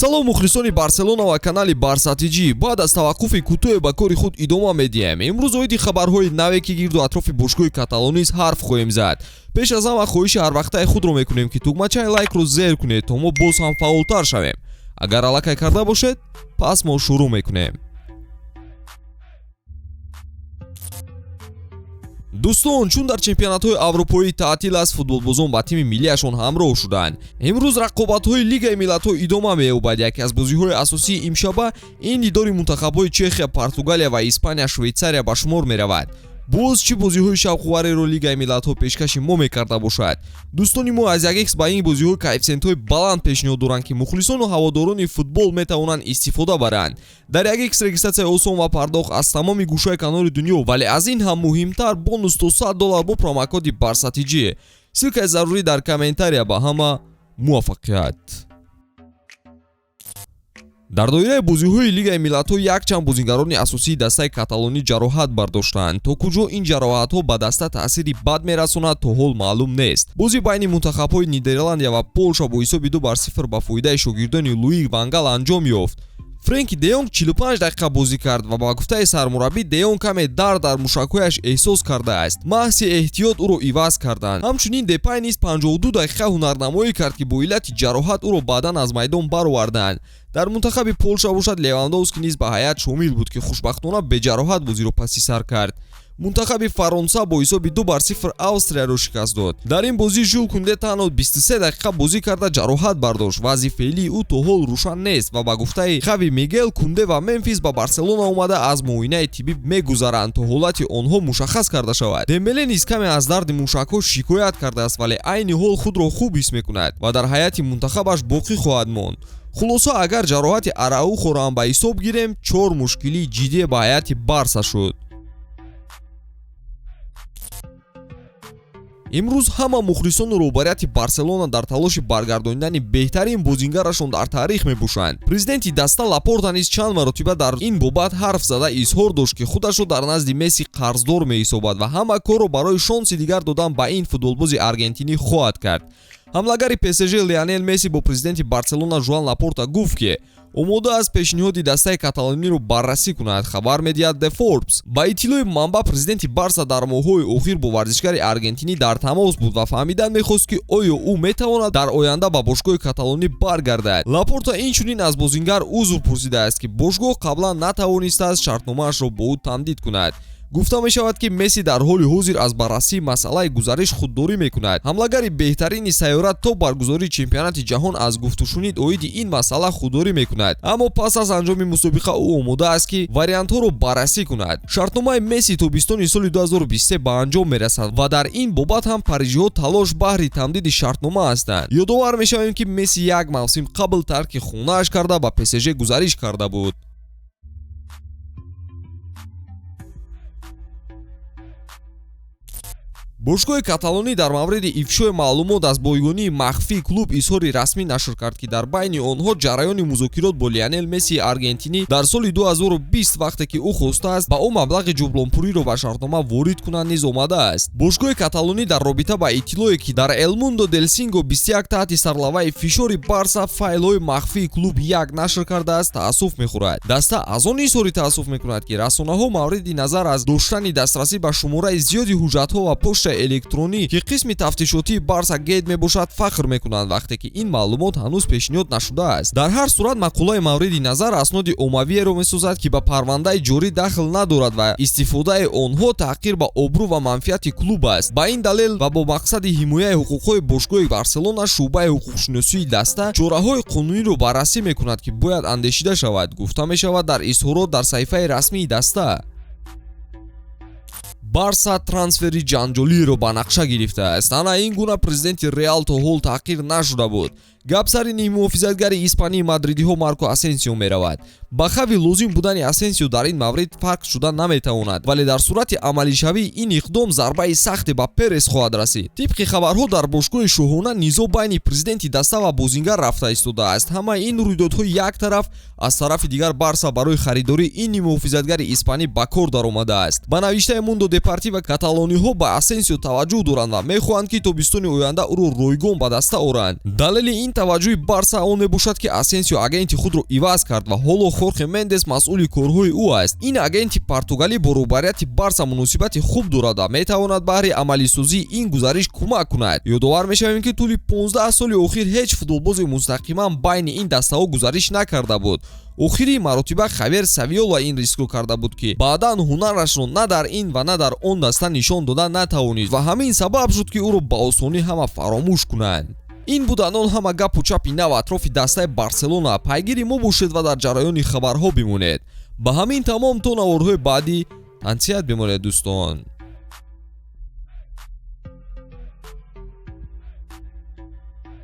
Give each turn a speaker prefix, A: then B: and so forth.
A: салом мухлисони Барселона ва канали Барсатиҷӣ. Баъд аз таваққуфи кӯтоҳе ба кори худ идома медиҳем. Имрӯз оиди хабарҳои наве ки гирду атрофи бошгоҳи каталонист ҳарф хоҳем зад. пеш аз ҳама хоҳиши ҳарвақтаи худро мекунем ки тугмачаи лайкро зер кунед то мо боз ҳам фаъолтар шавем. Агар аллакай карда бошед, пас мо шурӯъ мекунем. дӯстон, чун дар чемпионатҳои аврупоӣ таътил аст, футболбозон ба тими миллияшон ҳамроҳ шуданд. имрӯз рақобатҳои Лигаи миллатҳо идома меёбад. яке аз бозиҳои асосии имшаба ин дидори мунтахабҳои Чехия, Португалия ва Испания, Швейтсария ба шумор меравад. боз чӣ бозиҳои шавқовареро Лигаи миллатҳо пешкаши мо мекарда бошад? дӯстони мо аз Ягекс ба ин бозиҳо коэффициентҳои баланд пешниҳод доранд ки мухлисону ҳаводорони футбол метавонанд истифода баранд. дар Ягекс регистратсияи осон ва пардохт аз тамоми гӯшаи канори дунё, вале аз ин ҳам муҳимтар бонус то $100 бо промокоди Барсатиҷӣ. силкаи зарурӣ дар комментария. Ба ҳама муваффақият. дар доираи бозиҳои Лигаи миллатҳо якчанд бозингарони асосии дастаи каталонӣ ҷароҳат бардоштанд. то куҷо ин ҷароҳатҳо ба даста таъсири бад мерасонад, то ҳол маълум нест. бозӣ байни мунтахабҳои Нидерландия ва Полша бо ҳисоби 2-0 ба фоидаи шогирдони Луи ван Гал анҷом ёфт. Френки де Йонг 45 дақиқа бозӣ кард ва ба гуфтаи сармураббӣ де Йонг каме дард дар мушакҳояш эҳсос кардааст. маҳзи эҳтиёт ӯро иваз карданд. ҳамчунин Депай низ 52 дақиқа ҳунарнамоӣ кард ки бо иллати ҷароҳат ӯро баъдан аз майдон бароварданд. дар мунтахаби Полша бошад Левандовски низ ба ҳайат шомил буд ки хушбахтона беҷароҳат бозиро паси сар кард. мунтахаби Фаронса бо ҳисоби 2-0 Австрияро шикаст дод. дар ин бозӣ Жюл Кунде танҳо 23 дақиқа бозӣ карда ҷароҳат бардошт. вазъи феълии ӯ то ҳол рӯшан нест ва ба гуфтаи Хави Мигел, Кунде ва Мемфис ба Барселона омада аз муоинаи тиббӣ мегузаранд то ҳолати онҳо мушаххас карда шавад. Дембеле низ каме аз дарди мушакҳо шикоят кардааст, вале айни ҳол худро хуб ҳис мекунад ва дар ҳайати мунтахабаш боқӣ хоҳад монд. хулосо, агар ҷароҳати Араухоро ҳам ба ҳисоб гирем, 4 мушкилии ҷиддие ба ҳайати Барса шуд. имрӯз ҳама мухлисону роҳбарияти Барселона дар талоши баргардонидани беҳтарин бозингарашон дар таърих мебошанд. президенти даста Лапорта низ чанд маротиба дар ин бобат ҳарф зада изҳор дошт ки худашро дар назди Месси қарздор меҳисобад ва ҳама корро барои шонси дигар додан ба ин футболбози аргентинӣ хоҳад кард. ҳамлагари ПСЖ Лионел Месси бо президенти Барселона Жуан Лапорта гуфт ки омода аст пешниҳоди дастаи каталониро баррасӣ кунад. хабар медиҳад The Forbes. ба иттилои манба, президенти Барса дар моҳҳои охир бо варзишгари аргентинӣ дар тамос буд ва фаҳмидан мехост ки оё ӯ метавонад дар оянда ба бошгоҳи каталонӣ баргардад. Лапорта инчунин аз бозингар узр пурсидааст ки бошгоҳ қаблан натавонистааст шартномаашро бо ӯ тамдид кунад. гуфта мешавад ки Месси дар ҳоли ҳозир аз баррасии масъалаи гузариш худдорӣ мекунад. ҳамлагари беҳтарини сайёра то баргузории чемпионати ҷаҳон аз гуфтушунид оиди ин масъала худдорӣ мекунад. аммо пас аз анҷоми мусобиқа ӯ омода аст ки вариантҳоро баррасӣ кунад. шартномаи Месси тобистони соли 2023 ба анҷом мерасад ва дар ин бобат ҳам парижиҳо талош баҳри тамдиди шартнома ҳастанд. ёдовар мешавем ки Месси як мавсим қабл тарки хонааш карда ба ПСЖ гузариш карда буд. бошгоҳи каталонӣ дар мавриди ифшои маълумот аз бойгонии махфии клуб изҳори расмӣ нашр кард ки дар байни онҳо ҷараёни музокирот бо Лионел Мессии аргентинӣ дар соли 2020 вақте ки ӯ хостааст ба ӯ маблағи ҷублонпуриро ба шартнома ворид кунад низ омадааст. бошгоҳи каталонӣ дар робита ба иттилое ки дар El Mundo del Cinco 21 таҳти сарлавҳаи фишори Барса файлҳои махфии клуб 1 нашр кардааст, таассуф мехӯрад. даста аз он изҳори таассуф мекунад ки расонаҳо мавриди назар аз доштани дастрасӣ ба шумораи зиёди ҳуҷҷатҳо ва почта электронӣ ки қисми тафтишотии Барса Гейт мебошад фахр мекунанд, вақте ки ин маълумот ҳанӯз пешниҳод нашудааст. дар ҳар сурат мақолаи мавриди назар асноди оммавиеро месозад ки ба парвандаи ҷорӣ дахл надорад ва истифодаи онҳо таҳқир ба обрӯ ва манфиати клуб аст. ба ин далел ва бо мақсади ҳимояи ҳуқуқҳои бошгоҳи Барселона, шуъбаи ҳуқуқшиносии даста чораҳои қонуниро баррасӣ мекунад ки бояд андешида шавад, гуфта мешавад дар изҳорот дар саҳифаи расмии даста. Барса трансфери ҷанҷолиеро ба нақша гирифтааст. ана ин гуна президенти Реал то ҳол таҳқир нашуда буд. гап сари ниммуҳофизатгари испании мадридиҳо Марко Асенсио меравад. ба хави лозим будани Асенсио дар ин маврид фарқ шуда наметавонад, вале дар сурати амалишавӣ ин иқдом зарбаи сахте ба Перес хоҳад расид. тибқи хабарҳо дар бошгоҳи шоҳона низоъ байни президенти даста ва бозингар рафта истодааст. ҳамаи ин рӯйдодҳо як тараф, аз тарафи дигар Барса барои харидории ин ниммуҳофизатгари испанӣ ба кор даромадааст. ба навиштаи Mundo Deportivo каталониҳо ба Асенсио таваҷҷӯҳ доранд ва мехоҳанд ки тобистони оянда ӯро ройгон ба даста оранд. далели ин таваҷҷӯҳи барса он мебошад ки Асенсио агенти худро иваз кард ва ҳоло Хорхе Мендес масъули корҳои ӯ аст. Ин агенти португалӣ бо роҳбарияти барса муносибати хуб дорад ва метавонад баҳри амалисозии ин гузариш кӯмак кунад. ёдовар мешавем ки тӯли 15 соли охир ҳеҷ футболбозе мустақиман байни ин дастаҳо гузариш накарда буд. охири маротиба Хавер Савиола ин рискро карда буд ки баъдан ҳунарашро на дар ин ва на дар он даста нишон дода натавонид ва ҳамин сабаб шуд ки ӯро ба осонӣ ҳама фаромӯш кунанд. ин буд анон ҳама гапу чапи нав атрофи дастаи Барселона. пайгири мо бошед ва дар ҷараёни хабарҳо бимонед. ба ҳамин тамом то наворҳои баъдӣ тансият бимонед дӯстон.